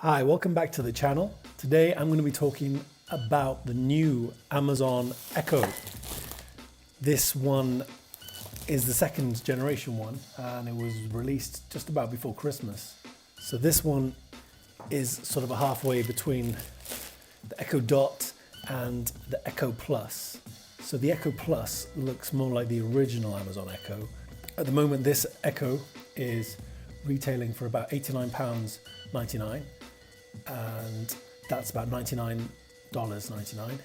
Hi, welcome back to the channel. Today I'm going to be talking about the new Amazon Echo. This one is the second generation one and it was released just about before Christmas. So this one is sort of a halfway between the Echo Dot and the Echo Plus. So the Echo Plus looks more like the original Amazon Echo. At the moment this Echo is retailing for about £89.99. and that's about $99.99.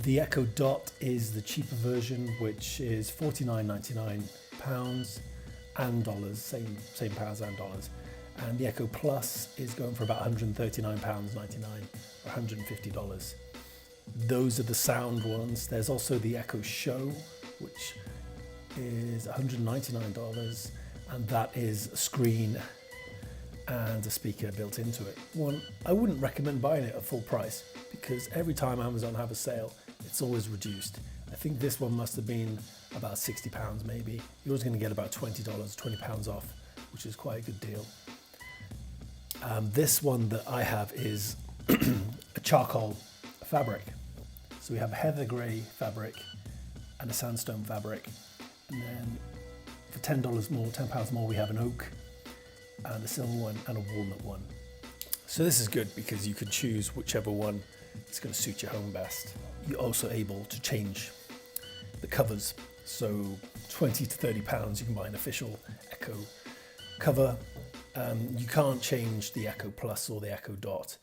The Echo Dot is the cheaper version, which is £49.99 and dollars, same pounds and dollars. And the Echo Plus is going for about £139.99 or $150. Those are the sound ones. There's also the Echo Show, which is $199, and that is a screen and a speaker built into it. One, I wouldn't recommend buying it at full price because every time Amazon have a sale, it's always reduced. I think this one must have been about £60 maybe. You're always going to get about $20, £20 off, which is quite a good deal. This one that I have is a charcoal fabric. So we have a heather grey fabric and a sandstone fabric. And then for £10 more, £10 more, we have an oak and a silver one and a walnut one. So this is good because you can choose whichever one is going to suit your home best. You're also able to change the covers. So 20 to £30 you can buy an official Echo cover. You can't change the Echo Plus or the Echo Dot.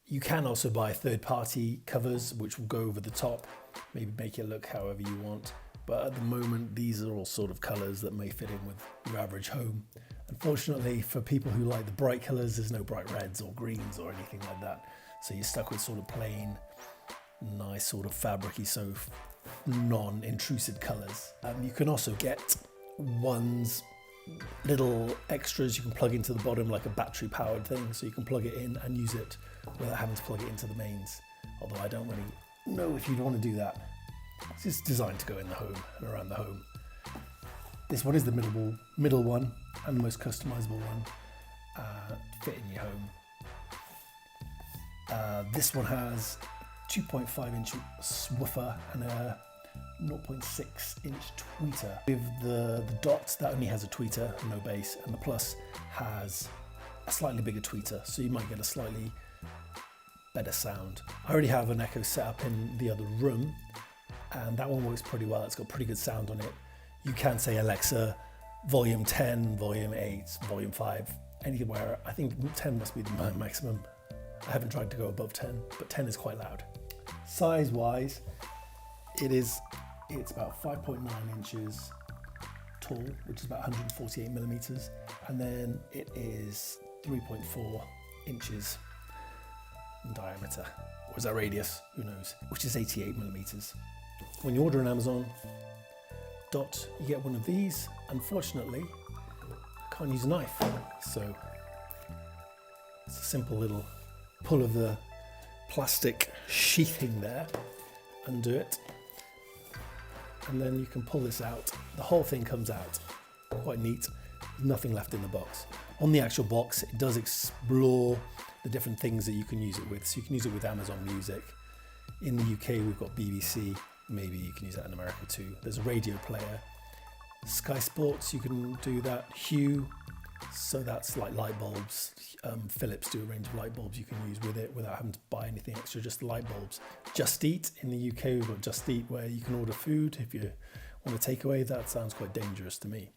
You can also buy third-party covers which will go over the top, maybe make it look however you want. But at the moment, these are all sort of colours that may fit in with your average home. Unfortunately, for people who like the bright colours, there's no bright reds or greens or anything like that. So you're stuck with sort of plain, nice sort of fabricy, so non-intrusive colours. You can also get ones, little extras you can plug into the bottom, like a battery-powered thing, so you can plug it in and use it without having to plug it into the mains. Although I don't really know if you'd want to do that. It's just designed to go in the home and around the home. This one is the middle one and the most customizable one to fit in your home. This one has 2.5 inch woofer and a 0.6 inch tweeter. With the Dot, that only has a tweeter, no bass, and the Plus has a slightly bigger tweeter, so you might get a slightly better sound. I already have an Echo set up in the other room, and that one works pretty well. It's got pretty good sound on it. You can say Alexa, volume 10, volume 8, volume 5, anywhere. I think 10 must be the maximum. I haven't tried to go above 10, but 10 is quite loud. Size-wise, it's about 5.9 inches tall, which is about 148 millimeters, and then it is 3.4 inches in diameter. Or is that radius? Who knows? Which is 88 millimeters. When you order an Amazon Dot, you get one of these. Unfortunately, I can't use a knife, so it's a simple little pull of the plastic sheathing there, undo it, and then you can pull this out. The whole thing comes out. Quite neat. There's nothing left in the box. On the actual box, it does explore the different things that you can use it with. So you can use it with Amazon Music. In the UK, we've got BBC. Maybe you can use that in America too. There's a radio player. Sky Sports, you can do that. Hue, so that's like light bulbs. Philips do a range of light bulbs you can use with it without having to buy anything extra, just light bulbs. Just Eat, in the UK we've got Just Eat where you can order food if you want a takeaway. That sounds quite dangerous to me.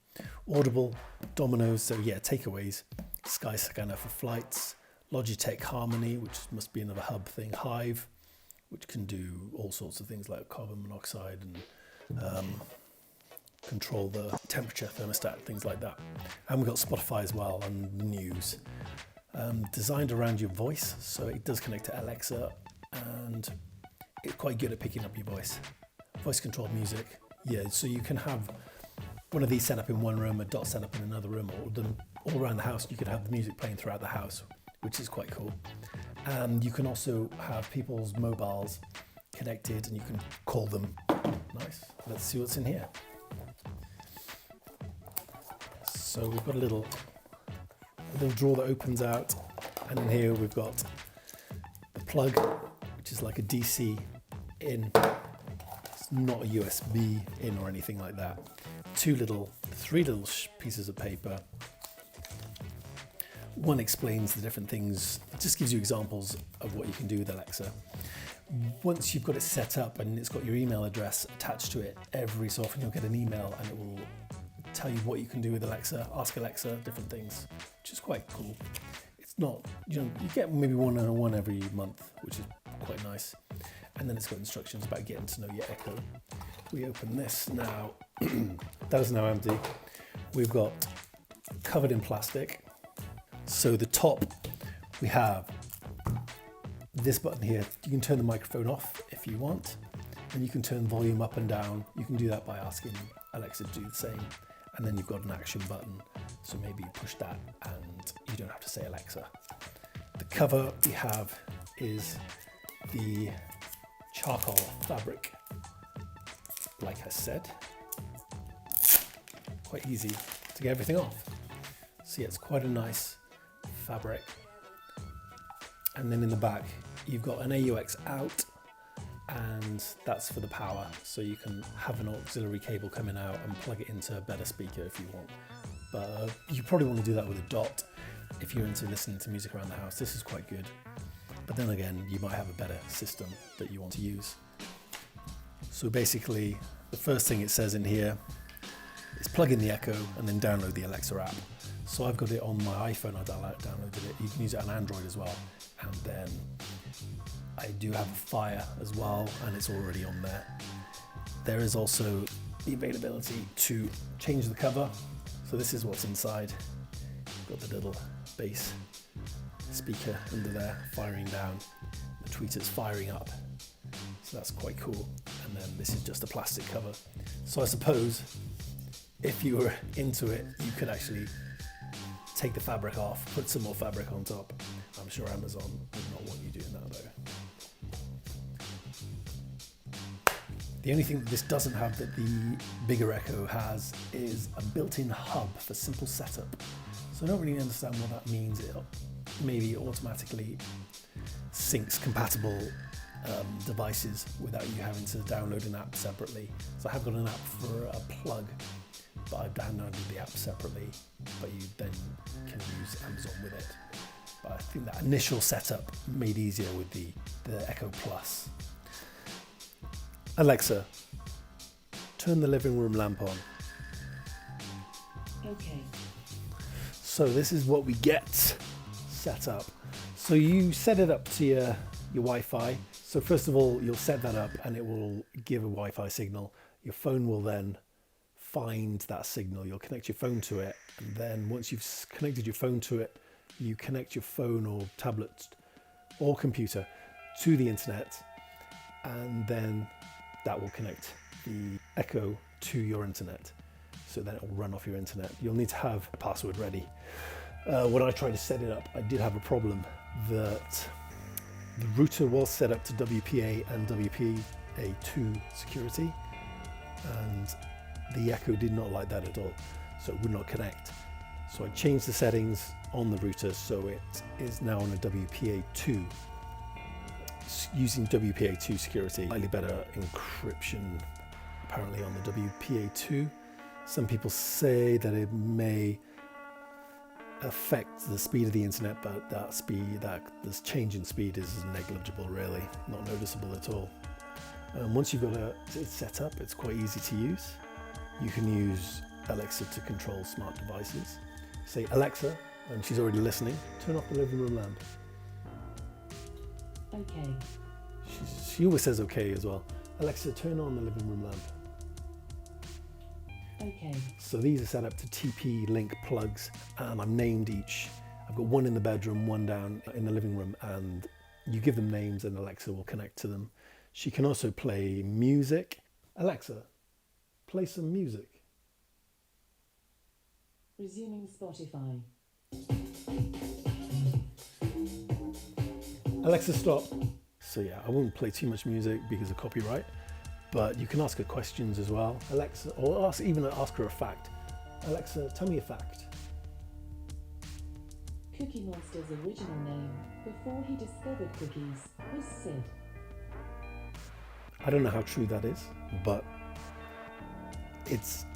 Audible, Domino's, so yeah, takeaways. Skyscanner for flights. Logitech Harmony, which must be another hub thing. Hive, which can do all sorts of things like carbon monoxide and control the temperature, thermostat, things like that. And we've got Spotify as well and the news. Designed around your voice, so it does connect to Alexa and it's quite good at picking up your voice. Voice controlled music, yeah, so you can have one of these set up in one room, a Dot set up in another room, or them all around the house. You could have the music playing throughout the house, which is quite cool. And you can also have people's mobiles connected and you can call them. Nice. Let's see what's in here. So we've got a little drawer that opens out And in here we've got the plug, which is like a DC in. It's not a USB in or anything like that. Three little pieces of paper. One explains the different things. It just gives you examples of what you can do with Alexa. Once you've got it set up and it's got your email address attached to it, every so often you'll get an email and it will tell you what you can do with Alexa, ask Alexa different things, which is quite cool. It's not, you get maybe one every month, which is quite nice. And then it's got instructions about getting to know your Echo. We open this now. That is now empty. We've got covered in plastic. So the top, we have this button here. You can turn the microphone off if you want, and you can turn volume up and down. You can do that by asking Alexa to do the same. And then you've got an action button. So maybe you push that and you don't have to say Alexa. The cover we have is the charcoal fabric. Like I said, quite easy to get everything off. So yeah, it's quite a nice fabric. And then in the back, you've got an AUX out, and that's for the power. So you can have an auxiliary cable coming out and plug it into a better speaker if you want. But you probably want to do that with a dot if you're into listening to music around the house. This is quite good. But then again, you might have a better system that you want to use. So basically, the first thing it says in here is plug in the Echo and then download the Alexa app. So I've got it on my iPhone, I downloaded it. You can use it on Android as well. And then I do have a Fire as well, and it's already on there. There is also the availability to change the cover. So this is what's inside. Got the little bass speaker under there, firing down. The tweeter's firing up. So that's quite cool. And then this is just a plastic cover. So I suppose if you were into it, you could actually take the fabric off, put some more fabric on top. I'm sure Amazon would not want you doing that though. The only thing that this doesn't have that the bigger Echo has is a built-in hub for simple setup. So I don't really understand what that means. It maybe automatically syncs compatible devices without you having to download an app separately. So I have got an app for a plug, but I've downloaded the app separately, but you then can use Amazon with it. But I think that initial setup made easier with the Echo Plus. Alexa, turn the living room lamp on. Okay. So this is what we get set up. So you set it up to your Wi-Fi. So first of all, you'll set that up and it will give a Wi-Fi signal. Your phone will then find that signal. You'll connect your phone to it. And then once you've connected your phone to it, you connect your phone or tablet or computer to the internet. And then that will connect the Echo to your internet. So then it will run off your internet. You'll need to have a password ready. When I tried to set it up, I did have a problem that the router was set up to WPA and WPA2 security, and the Echo did not like that at all, so it would not connect. So I changed the settings on the router so it is now on a WPA2, using WPA2 security. Slightly better encryption apparently on the WPA2. Some people say that it may affect the speed of the internet, but this change in speed is negligible, really, not noticeable at all. Once you've got it set up, it's quite easy to use. You can use Alexa to control smart devices. Say, Alexa, and she's already listening, turn off the living room lamp. Okay. She always says okay as well. Alexa, turn on the living room lamp. Okay. So these are set up to TP-Link plugs, and I've named each. I've got one in the bedroom, one down in the living room, and you give them names and Alexa will connect to them. She can also play music. Alexa, play some music. Resuming Spotify. Alexa, stop. So yeah, I won't play too much music because of copyright, but you can ask her questions as well. Alexa, or even ask her a fact. Alexa, tell me a fact. Cookie Monster's original name, before he discovered cookies, was Sid. I don't know how true that is, but it's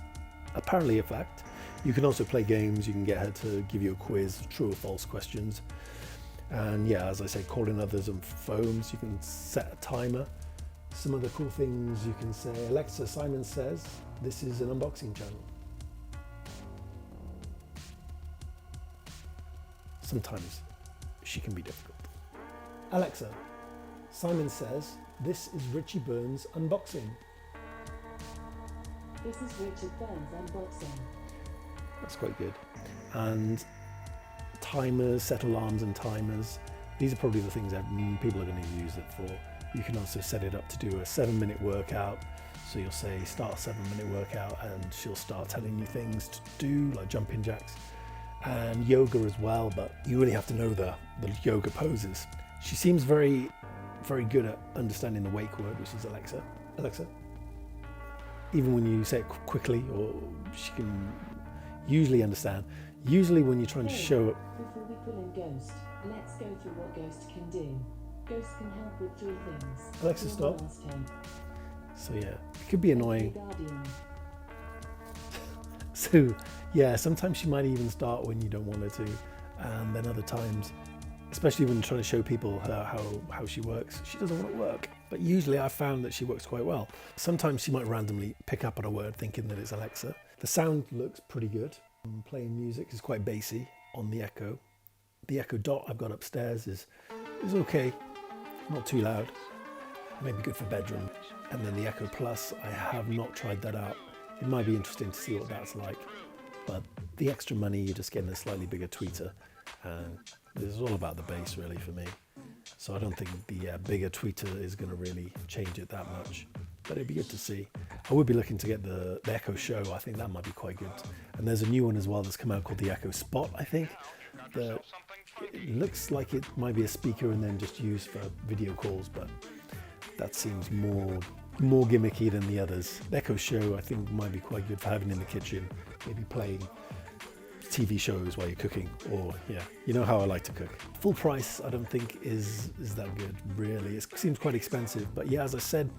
apparently a fact. You can also play games. You can get her to give you a quiz, true or false questions. And yeah, as I say, call in others on phones. You can set a timer. Some other cool things you can say, Alexa, Simon says, this is an unboxing channel. Sometimes she can be difficult. Alexa, Simon says, this is Richie Burns unboxing. This is Richard Burns unboxing. That's quite good. And timers, set alarms and timers. These are probably the things that people are going to use it for. You can also set it up to do a 7-minute workout. So you'll say start a 7-minute workout and she'll start telling you things to do, like jumping jacks. And yoga as well, but you really have to know the yoga poses. She seems very, very good at understanding the wake word, which is Alexa. Alexa. Even when you say it quickly, or she can usually understand. Usually when you're trying to show it. Before we pull in Ghost, let's go through what Ghost can do. Ghost can help with 3 things. Alexa, stop. Last time. So yeah, it could be annoying. Guardian. So yeah, sometimes she might even start when you don't want her to, and then other times, especially when you're trying to show people how she works, she doesn't want to work. But usually I found that she works quite well. Sometimes she might randomly pick up on a word thinking that it's Alexa. The sound looks pretty good. Playing music is quite bassy on the Echo. The Echo Dot I've got upstairs is okay, not too loud, maybe good for bedroom. And then the Echo Plus, I have not tried that out. It might be interesting to see what that's like. But the extra money, you're just getting a slightly bigger tweeter. And this is all about the bass really for me. So I don't think the bigger tweeter is going to really change it that much. But it'd be good to see. I would be looking to get the Echo Show. I think that might be quite good. And there's a new one as well that's come out called the Echo Spot, I think. That it looks like it might be a speaker and then just used for video calls, but that seems more gimmicky than the others. The Echo Show I think might be quite good for having in the kitchen, maybe playing TV shows while you're cooking, or yeah, you know how I like to cook. Full price I don't think is that good really. It seems quite expensive, but yeah, as I said,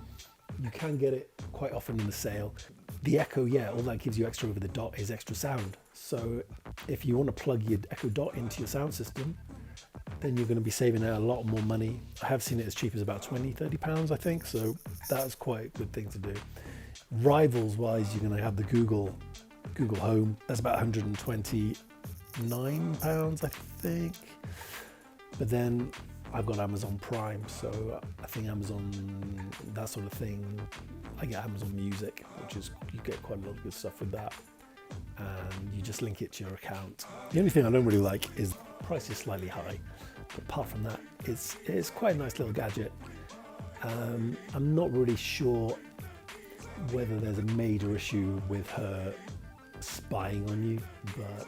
you can get it quite often in the sale. The Echo, yeah, all that gives you extra over the Dot is extra sound. So if you want to plug your Echo Dot into your sound system, then you're going to be saving a lot more money. I have seen it as cheap as about £20-30 I think, so that's quite a good thing to do. Rivals wise, you're going to have the Google Home. That's about £129 I think. But then I've got Amazon Prime, so I think Amazon, that sort of thing. I get Amazon Music, which is, you get quite a lot of good stuff with that. And you just link it to your account. The only thing I don't really like is the price is slightly high. But apart from that, it's quite a nice little gadget. I'm not really sure whether there's a major issue with her spying on you, but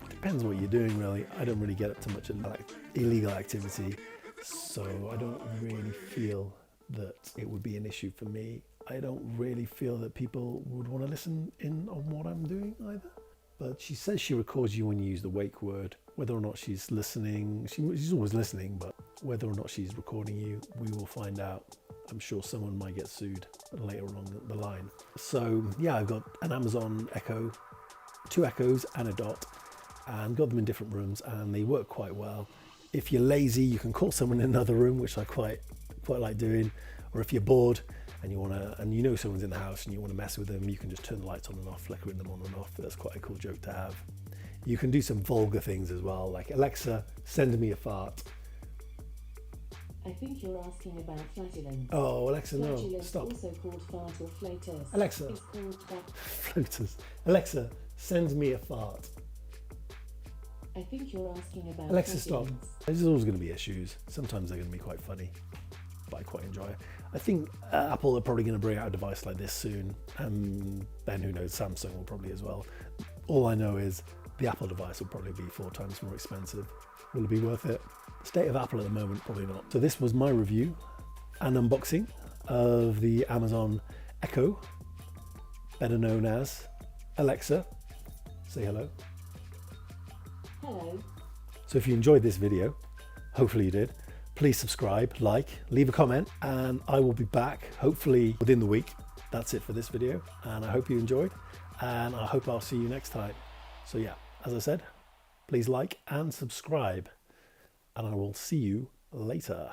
it depends what you're doing really. I don't really get up to much of like illegal activity, so I don't really feel that it would be an issue for me. I don't really feel that people would want to listen in on what I'm doing either. But she says she records you when you use the wake word. Whether or not she's listening, she's always listening, but whether or not she's recording you, we will find out. I'm sure someone might get sued later along the line. So yeah, I've got an Amazon Echo, 2 Echoes and a Dot, and got them in different rooms, and they work quite well. If you're lazy, you can call someone in another room, which I quite like doing. Or if you're bored and you know someone's in the house and you want to mess with them, you can just turn the lights on and off, flickering them on and off. That's quite a cool joke to have. You can do some vulgar things as well, like Alexa, send me a fart. I think you're asking about flatulence. Oh, Alexa, no, Flatulence, stop. also called fart or flatus. Alexa. Is called that. Floaters. Alexa, send me a fart. I think you're asking about Alexa, stop. flatulence. There's always going to be issues. Sometimes they're going to be quite funny, but I quite enjoy it. I think Apple are probably going to bring out a device like this soon, and then who knows, Samsung will probably as well. All I know is the Apple device will probably be 4 times more expensive. Will it be worth it? State of Apple at the moment, probably not. So this was my review and unboxing of the Amazon Echo, better known as Alexa. Say hello. Hello. So if you enjoyed this video, hopefully you did, please subscribe, like, leave a comment, and I will be back hopefully within the week. That's it for this video, and I hope you enjoyed, and I hope I'll see you next time. So yeah, as I said, please like and subscribe, and I will see you later.